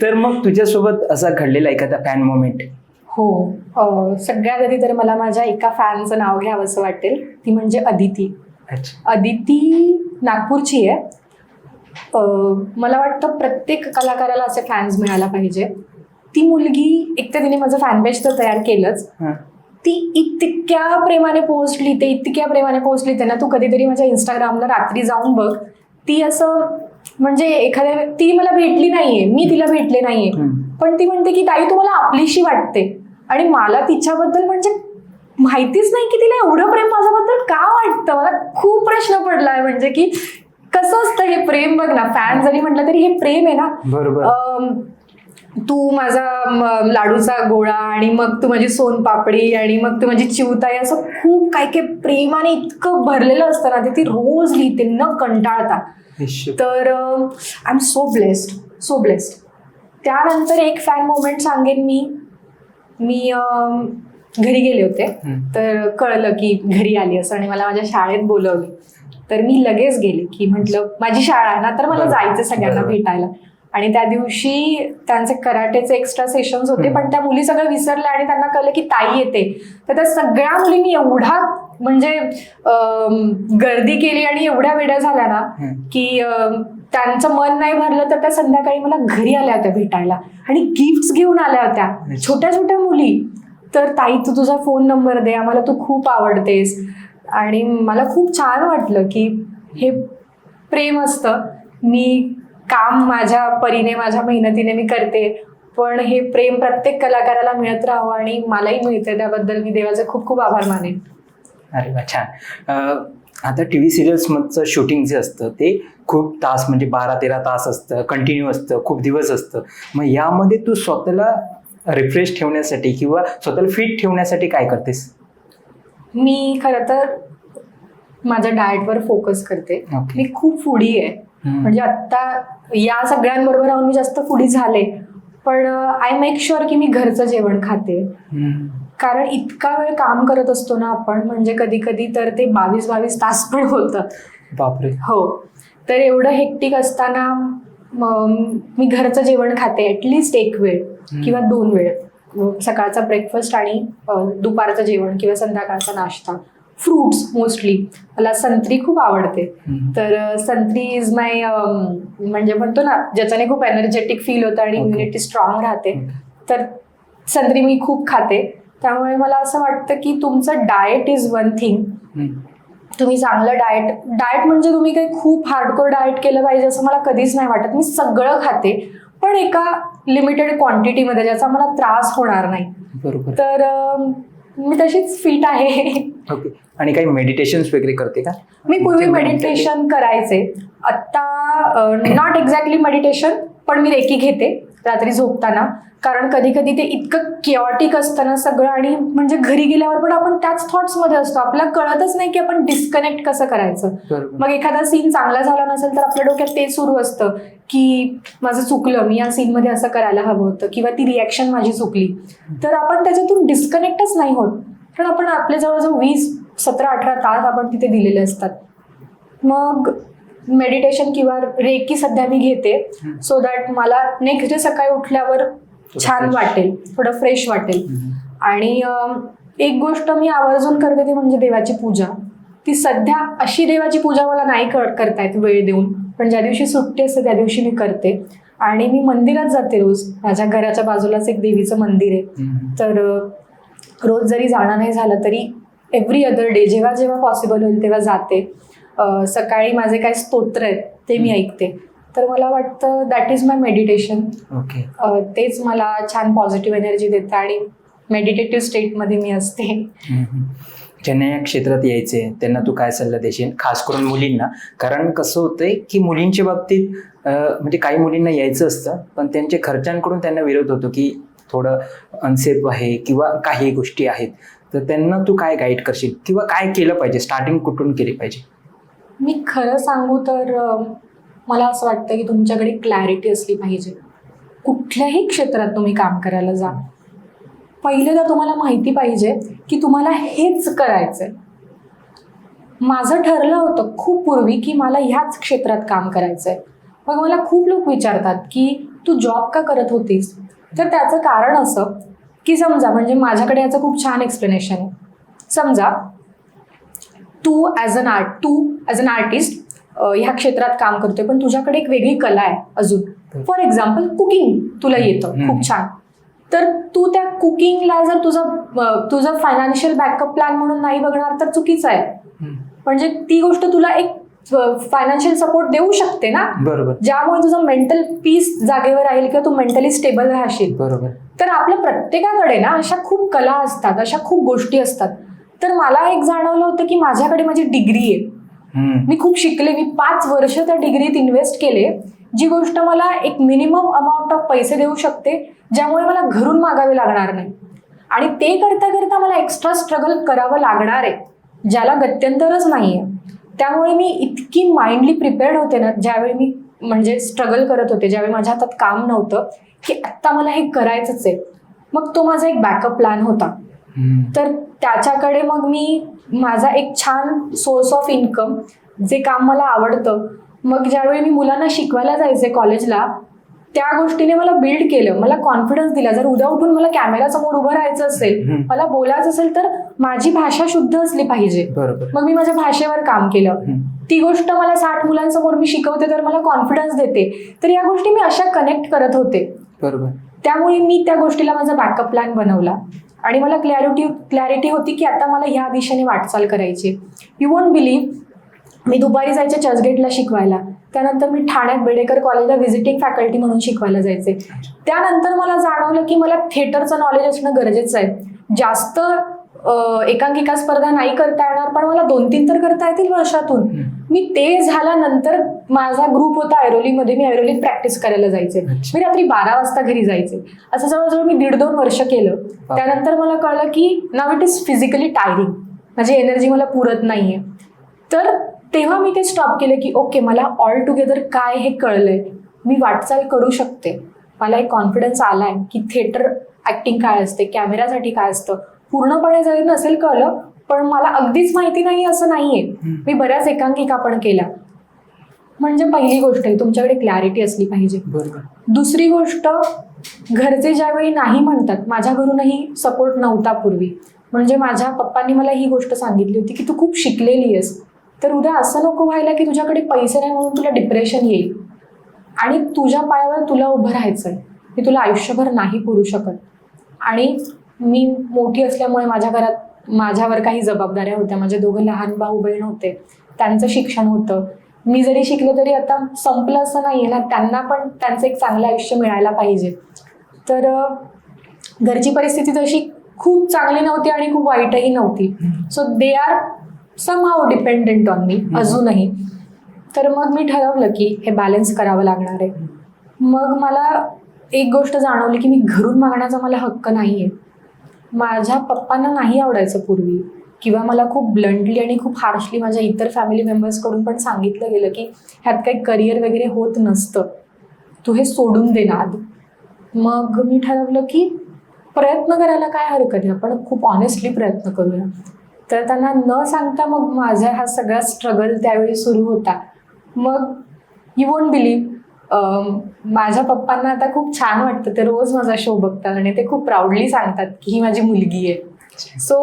तर मग तुझ्यासोबत असा घडलेला एखादा फॅन मोमेंट? हो, सगळ्यात आधी तर मला माझ्या एका फॅनचं नाव घ्यावं असं वाटेल, ती म्हणजे अदिती. अदिती नागपूरची आहे. मला वाटतं प्रत्येक कलाकाराला असे फॅन्स मिळायला पाहिजे. ती मुलगी, एक तर तिने माझं फॅन पेज तर तयार केलंच, ती इतक्या प्रेमाने पोस्ट लिहिते ना, तू कधीतरी माझ्या इंस्टाग्रामला रात्री जाऊन बघ. ती असं म्हणजे एखाद्या ती मला भेटली नाहीये, मी तिला भेटले नाहीये, पण ती म्हणते की ताई तुम्हाला आपलीशी वाटते, आणि मला तिच्याबद्दल म्हणजे माहितीच नाही की तिला एवढं प्रेम माझ्याबद्दल का वाटतं. मला खूप प्रश्न पडलाय म्हणजे की कसं असतं हे प्रेम. बघ ना, फॅन जरी म्हटलं तरी हे प्रेम आहे ना. बरोबर. तू माझा लाडूचा गोळा, आणि मग तू माझी सोनपापडी, आणि मग तू माझी चिवताई, असं खूप काय काय प्रेमाने इतकं भरलेलं असतं ना ते. ती रोज लिहिते न कंटाळता. तर I am so blessed, so blessed. त्यानंतर एक फॅन मोमेंट सांगेन मी घरी गेले होते, तर कळलं की घरी आली असं, आणि मला माझ्या शाळेत बोलवलं. तर मी लगेच गेले की म्हटलं माझी शाळा आहे ना, तर मला जायचं सगळ्यांना भेटायला. आणि त्या दिवशी त्यांचे कराटेचे एक्स्ट्रा सेशन्स होते, पण त्या मुली सगळं विसरल्या आणि त्यांना कळलं की ताई येते. तर त्या सगळ्या मुलींनी एवढा म्हणजे गर्दी केली आणि एवढ्या वेड्या झाल्या ना की त्यांचं मन नाही भरलं, तर त्या संध्याकाळी मला घरी आल्या होत्या भेटायला आणि गिफ्ट्स घेऊन आल्या होत्या, छोट्या छोट्या मुली. तर ताई तू तुझा फोन नंबर दे, आम्हाला तू खूप आवडतेस. आणि मला खूप छान वाटलं की हे प्रेम असतं. मी काम माझ्या परीने, माझ्या मेहनतीने मी करते, पण हे प्रेम प्रत्येक कलाकाराला मिळत राहावं, आणि मलाही मिळते, त्याबद्दल मी देवाचे खूप खूप आभार मानेन. अरे वा, छान. आता टी व्ही सिरियल्समधचं शूटिंग जे असतं ते खूप तास, म्हणजे 12-13 तास असतं, कंटिन्यू असतं, खूप दिवस असतं. मग यामध्ये तू स्वतःला रिफ्रेश ठेवण्यासाठी किंवा स्वतःला फिट ठेवण्यासाठी काय करतेस? मी खरं तर माझ्या डाएटवर फोकस करते. मी खूप फूडी आहे, म्हणजे आता या सगळ्यांबरोबर राहून मी जास्त फूडी झाले, पण आय मेक शुअर की मी घरचं जेवण खाते. कारण इतका वेळ काम करत असतो ना आपण, म्हणजे कधी कधी तर ते 22-22 तास पण होतं. बापरे. हो, तर एवढं हेक्टिक असताना मी घरचं जेवण खाते ॲटलिस्ट एक वेळ किंवा 2 वेळ. सकाळचा ब्रेकफास्ट आणि दुपारचं जेवण किंवा संध्याकाळचा नाश्ता. Fruits mostly. मला संत्री खूप आवडते, तर संत्री इज माय म्हणजे म्हणतो ना ज्याच्याने खूप एनर्जेटिक फील होतं आणि इम्युनिटी स्ट्रॉंग राहते, तर संत्री मी खूप खाते. त्यामुळे मला असं वाटतं की तुमचं डाएट इज वन थिंग. तुम्ही चांगलं डाएट म्हणजे तुम्ही काही खूप हार्डकोर डाएट केलं पाहिजे असं मला कधीच नाही वाटत. मी सगळं खाते, पण एका लिमिटेड क्वांटिटीमध्ये, ज्याचा मला त्रास होणार नाही. बरोबर. तर मी तशीच फिट आहे. ओके. आणि काही मेडिटेशन्स वगैरे करते का? मी पूर्वी मेडिटेशन करायचे, आत्ता नॉट एक्झॅक्टली मेडिटेशन, पण मी रेकी घेते रात्री झोपताना. कारण कधी कधी ते इतकं किऑटिक असतं ना सगळं, आणि म्हणजे घरी गेल्यावर पण आपण त्याच थॉट्समध्ये असतो, आपल्याला कळतच नाही की आपण डिस्कनेक्ट कसं करायचं. मग एखादा सीन चांगला झाला नसेल तर आपल्या डोक्यात ते सुरू असतं की माझं चुकलं, मी या सीनमध्ये असं करायला हवं होतं, किंवा ती रिॲक्शन माझी चुकली. तर आपण त्याच्यातून डिस्कनेक्टच नाही होत, कारण आपण आपल्या जवळजवळ 20-17-18 तास आपण तिथे दिलेले असतात. मग मेडिटेशन किंवा रेकी सध्या मी घेते, सो दॅट मला नेक्स्ट डे सकाळी उठल्यावर छान वाटेल, थोडं फ्रेश वाटेल. आणि एक गोष्ट मी आवर्जून करते ती म्हणजे देवाची पूजा. ती सध्या अशी देवाची पूजा मला नाही करता येत वेळ देऊन, पण ज्या दिवशी सुट्टी असते त्या दिवशी मी करते. आणि मी मंदिरात जाते रोज. माझ्या घराच्या बाजूलाच एक देवीचं मंदिर आहे, तर रोज जरी जाणं नाही झालं तरी एव्हरी अदर डे जेव्हा जेव्हा पॉसिबल होईल तेव्हा जाते. सकाळी माझे काही स्तोत्र आहेत ते मी ऐकते. तर मला वाटतं that is my meditation. Okay. तेच मला छान पॉझिटिव्ह एनर्जी देतं आणि मेडिटेटिव्ह स्टेटमध्ये मी असते. ज्यांना या क्षेत्रात यायचे त्यांना तू काय सल्ला देशील, खास करून मुलींना? कारण कसं होतंय की मुलींच्या बाबतीत म्हणजे काही मुलींना यायचं असतं, पण त्यांच्या घरच्यांकडून त्यांना विरोध होतो की थोडं अनसेफ आहे किंवा काही गोष्टी आहेत. तर त्यांना तू काय गाईड करशील किंवा काय केलं पाहिजे, स्टार्टिंग कुठून केली पाहिजे? मी खरं सांगू तर मला असं वाटतं की तुमच्याकडे क्लॅरिटी असली पाहिजे. कुठल्याही क्षेत्रात तुम्ही काम करायला जा, पहिले तर तुम्हाला माहिती पाहिजे की तुम्हाला हेच करायचंय. माझं ठरलं होतं खूप पूर्वी की मला ह्याच क्षेत्रात काम करायचंय. मग मला खूप लोक विचारतात की तू जॉब का करत होतीस, तर त्याचं कारण असं की समजा, म्हणजे माझ्याकडे याचं खूप छान एक्सप्लेनेशन आहे. समजा तू ॲज अन आर्टिस्ट ह्या क्षेत्रात काम करतोय, पण तुझ्याकडे एक वेगळी कला आहे अजून. फॉर एक्झाम्पल कुकिंग तुला येतं खूप छान, तर तू त्या कुकिंगला जर तुझं फायनान्शियल बॅकअप प्लॅन म्हणून नाही बघणार तर चुकीचं आहे. म्हणजे ती गोष्ट तुला एक फायनान्शियल सपोर्ट देऊ शकते ना, बरोबर ज्यामुळे तुझं मेंटल पीस जागेवर राहील किंवा तू मेंटली स्टेबल राहशील. बरोबर. तर आपल्या प्रत्येकाकडे ना अशा खूप कला असतात, अशा खूप गोष्टी असतात. तर मला एक जाणवलं होतं की माझ्याकडे माझी डिग्री आहे, मी खूप शिकले, मी 5 वर्ष त्या डिग्रीत इन्व्हेस्ट केले, जी गोष्ट मला एक मिनिमम अमाऊंट ऑफ पैसे देऊ शकते, ज्यामुळे मला घरून मागावे लागणार नाही. आणि ते करता करता मला एक्स्ट्रा स्ट्रगल करावं लागणार आहे, ज्याला गत्यंतरच नाहीये. त्यामुळे मी इतकी माइंडली प्रिपेअर्ड होते ना, ज्यावेळी मी म्हणजे स्ट्रगल करत होते, ज्यावेळी माझ्या हातात काम नव्हतं, की आत्ता मला हे करायचंच आहे. मग तो माझा एक बॅकअप प्लॅन होता. तर त्याच्याकडे मग मी माझा एक छान सोर्स ऑफ इन्कम, जे काम मला आवडतं, मग ज्यावेळी मी मुलांना शिकवायला जायचे कॉलेजला, त्या गोष्टीने मला बिल्ड केलं, मला कॉन्फिडन्स दिला. जर उद्या उठून मला कॅमेरासमोर उभं राहायचं असेल, मला बोलायचं असेल, तर माझी भाषा शुद्ध असली पाहिजे. मग मी माझ्या भाषेवर काम केलं. ती गोष्ट मला 60 मुलांसमोर मी शिकवते तर मला कॉन्फिडन्स देते. तर या गोष्टी मी अशा कनेक्ट करत होते. बरोबर. त्यामुळे मी त्या गोष्टीला माझा बॅकअप प्लॅन बनवला आणि मला क्लॅरिटी होती की आता मला ह्या दिशेने वाटचाल करायची. यू वोंट बिलीव्ह, मी दुपारी जायचे चर्चगेटला शिकवायला, त्यानंतर मी ठाण्यात बेडेकर कॉलेजला व्हिजिटिंग फॅकल्टी म्हणून शिकवायला जायचे. त्यानंतर मला जाणवलं की मला थिएटरचं नॉलेज असणं गरजेचं आहे. जास्त एकांकिका स्पर्धा नाही करता येणार, पण मला 2-3 तर करता येतील वर्षातून. मी ते झाल्यानंतर माझा ग्रुप होता ऐरोलीमध्ये, मी ऐरोलीत प्रॅक्टिस करायला जायचे. मी रात्री 12 वाजता घरी जायचे. असं जवळजवळ मी 1.5-2 वर्ष केलं. त्यानंतर मला कळलं की now it is physically tiring, माझी एनर्जी मला पुरत नाहीये. तर तेव्हा मी ते स्टॉप केलं की ओके, मला ऑल टुगेदर काय हे कळलंय, मी वाटचाल करू शकते. मला एक कॉन्फिडन्स आलाय की थिएटर ऍक्टिंग काय असते, कॅमेऱ्यासाठी काय असतं. पूर्णपणे जरी नसेल कळलं, पण मला अगदीच माहिती नाही असं नाहीये. मी बऱ्याच एकांकिका पण केल्या. म्हणजे पहिली गोष्ट आहे, तुमच्याकडे क्लॅरिटी असली पाहिजे. दुसरी गोष्ट, घरचे ज्यावेळी नाही म्हणतात, माझ्या घरूनही सपोर्ट नव्हता पूर्वी. म्हणजे माझ्या पप्पांनी मला ही गोष्ट सांगितली होती की तू खूप शिकलेली आहेस, तर उद्या असं नको व्हायला की तुझ्याकडे पैसे नाही म्हणून तुला डिप्रेशन येईल आणि तुझ्या पायावर तुला उभं राहायचंय, मी तुला आयुष्यभर नाही पुरू शकत. आणि मी मोठी असल्यामुळे माझ्या घरात माझ्यावर काही जबाबदाऱ्या होत्या. माझे 2 लहान भाऊ बहीण होते, त्यांचं शिक्षण होतं. मी जरी शिकले तरी आता संपलं असं नाहीये ना, त्यांना पण त्यांचं एक चांगलं आयुष्य मिळायला पाहिजे. तर घरची परिस्थिती तशी खूप चांगली नव्हती आणि खूप वाईटही नव्हती. So they are somehow dependent on me अजूनही. तर मग मी ठरवलं की हे बॅलन्स करावं लागणार आहे. मग मला एक गोष्ट जाणवली की मी घरून मागण्याचा मला हक्क नाही आहे. माझ्या पप्पांना नाही आवडायचं पूर्वी, किंवा मला खूप ब्लंटली आणि खूप हार्शली माझ्या इतर फॅमिली मेंबर्सकडून पण सांगितलं गेलं की ह्यात काही करिअर वगैरे होत नसतं, तू हे सोडून दे ना आधी. मग मी ठरवलं की प्रयत्न करायला काय हरकत आहे, आपण खूप ऑनेस्टली प्रयत्न करूया. तर त्यांना न सांगता मग माझा हा सगळा स्ट्रगल त्यावेळी सुरू होता. मग यू वोंट बिलीव्ह, माझ्या पप्पांना आता खूप छान वाटतं, ते रोज माझा शो बघतात आणि ते खूप प्राऊडली सांगतात की ही माझी मुलगी आहे. सो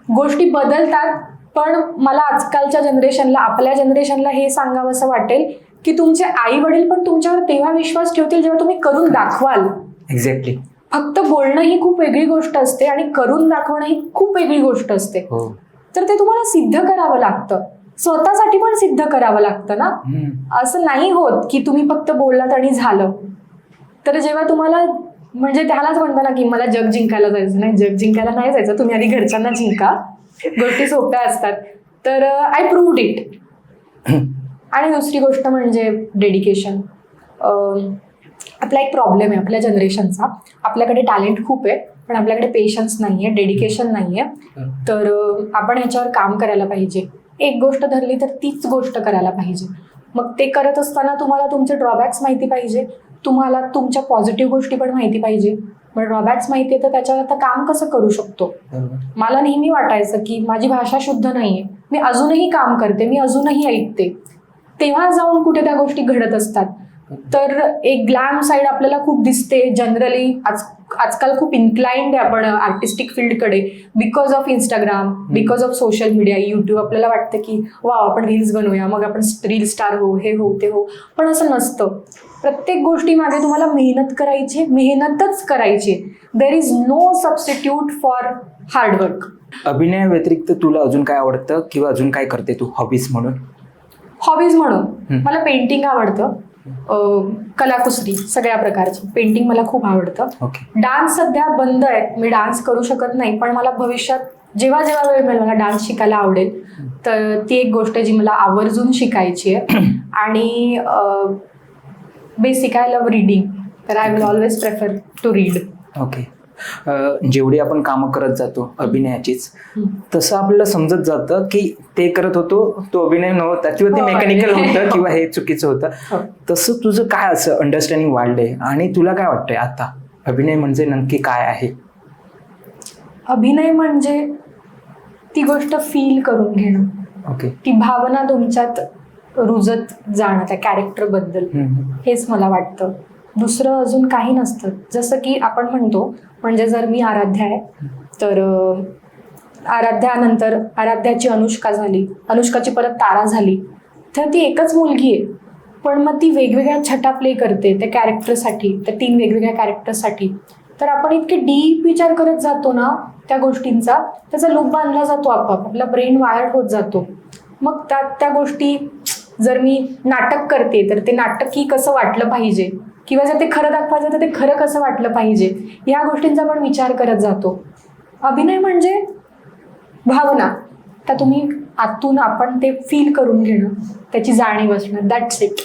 गोष्टी बदलतात, पण मला आजकालच्या जनरेशनला, आपल्या जनरेशनला हे सांगावं असं वाटेल की तुमचे आई वडील पण तुमच्यावर तेव्हा विश्वास ठेवतील जेव्हा तुम्ही करून दाखवाल. एक्झॅक्टली. फक्त बोलणं ही खूप वेगळी गोष्ट असते आणि करून दाखवणं ही खूप वेगळी गोष्ट असते. तर ते तुम्हाला सिद्ध करावं लागतं, स्वतःसाठी पण सिद्ध करावं लागतं ना. असं नाही होत की तुम्ही फक्त बोललात आणि झालं. तर जेव्हा तुम्हाला, म्हणजे त्यालाच म्हणता ना की मला जग जिंकायला जायचं नाही, जग जिंकायला नाही जायचं, तुम्ही आधी घरच्यांना जिंका, गोष्टी सोप्या असतात. तर आय प्रूव्ड इट. आणि दुसरी गोष्ट म्हणजे डेडिकेशन. आपला एक प्रॉब्लेम आहे आपल्या जनरेशनचा, आपल्याकडे टॅलेंट खूप आहे पण आपल्याकडे पेशन्स नाही आहे, डेडिकेशन नाही आहे. तर आपण ह्याच्यावर काम करायला पाहिजे. एक गोष्ट धरली तर तीच गोष्ट करायला पाहिजे. मग ते करत असताना तुम्हाला तुमचे ड्रॉबॅक्स माहिती पाहिजे, तुम्हाला तुमच्या पॉझिटिव्ह गोष्टी पण माहिती पाहिजे. मग ड्रॉबॅक्स माहिती आहे तर त्याच्यावर आता काम कसं करू शकतो. मला नेहमी वाटायचं की माझी भाषा शुद्ध नाहीये, मी अजूनही काम करते, मी अजूनही ऐकते, तेव्हा जाऊन कुठे त्या गोष्टी घडत असतात. तर एक ग्लॅम साईड आपल्याला खूप दिसते जनरली. आजकाल खूप इन्क्लाइंड आहे आपण आर्टिस्टिक फील्डकडे, because of Instagram, because of social media, YouTube. आपल्याला वाटतं की वा आपण रील्स बनवूया, मग आपण रील स्टार हो, हे हो ते हो. पण असं नसतं. प्रत्येक गोष्टीमागे तुम्हाला मेहनत करायची, मेहनतच करायची. There is no substitute for hard work. अभिनया व्यतिरिक्त तुला अजून काय आवडतं किंवा अजून काय करते तू हॉबीज म्हणून? हॉबीज म्हणून मला पेंटिंग आवडतं, कलाकुसरी सगळ्या प्रकारचं पेंटिंग मला खूप आवडतं. ओके. डान्स सध्या बंद आहे, मी डान्स करू शकत नाही, पण मला भविष्यात जेव्हा जेव्हा वेळ मिळेल मला डान्स शिकायला आवडेल. तर ती एक गोष्ट जी मला आवर्जून शिकायची आहे. आणि बेसिक आय लव्ह रिडिंग, तर I will always prefer to read. Okay. जेवढी आपण कामं करत जातो अभिनयाचीच, तसं आपल्याला समजत जातं की ते करत होतो तो अभिनय नव्हता, किंवा ते होय. मेकॅनिकल होतं, किंवा हे चुकीचं हो. होतं. तसं तुझं काय असं अंडरस्टँडिंग वाढलंय, आणि तुला काय वाटतंय आता अभिनय म्हणजे नक्की काय आहे? अभिनय म्हणजे ती गोष्ट फील करून घेणं, ओके. ती भावना तुमच्यात रुजत जाणं त्या कॅरेक्टर बद्दल, हेच मला वाटतं. दुसरं अजून काही नसतं. जसं की आपण म्हणतो, म्हणजे जर मी आराध्या आहे तर आराध्यानंतर आराध्याची अनुष्का झाली, अनुष्काची परत तारा झाली, तर ती एकच मुलगी आहे, पण मग ती वेगवेगळ्या छटा प्ले करते त्या कॅरेक्टरसाठी, त्या 3 वेगवेगळ्या कॅरेक्टरसाठी. तर आपण इतके डीप विचार करत जातो ना त्या गोष्टींचा, त्याचा लूप बांधला जातो आपोआप, आपला ब्रेन वायर्ड होत जातो. मग त्या गोष्टी जर मी नाटक करते तर ते नाटकी कसं वाटलं पाहिजे, किंवा जर ते खरं दाखवायचं तर ते खरं कसं वाटलं पाहिजे, या गोष्टींचा पण विचार करत जातो. अभिनय म्हणजे भावना, त्या तुम्ही आतून आपण ते फील करून घेणं, त्याची जाणीव असणं, दॅट्स इट.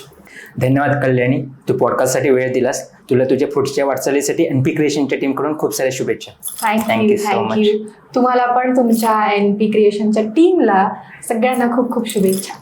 धन्यवाद कल्याणी, तू पॉडकास्टसाठी वेळ दिलास. तुला तुझ्या पुढच्या वाटचालीसाठी NP क्रिएशनच्या टीमकडून खूप साऱ्या शुभेच्छा. Thank you thank you. तुम्हाला पण तुमच्या NP क्रिएशनच्या टीमला सगळ्यांना खूप खूप शुभेच्छा.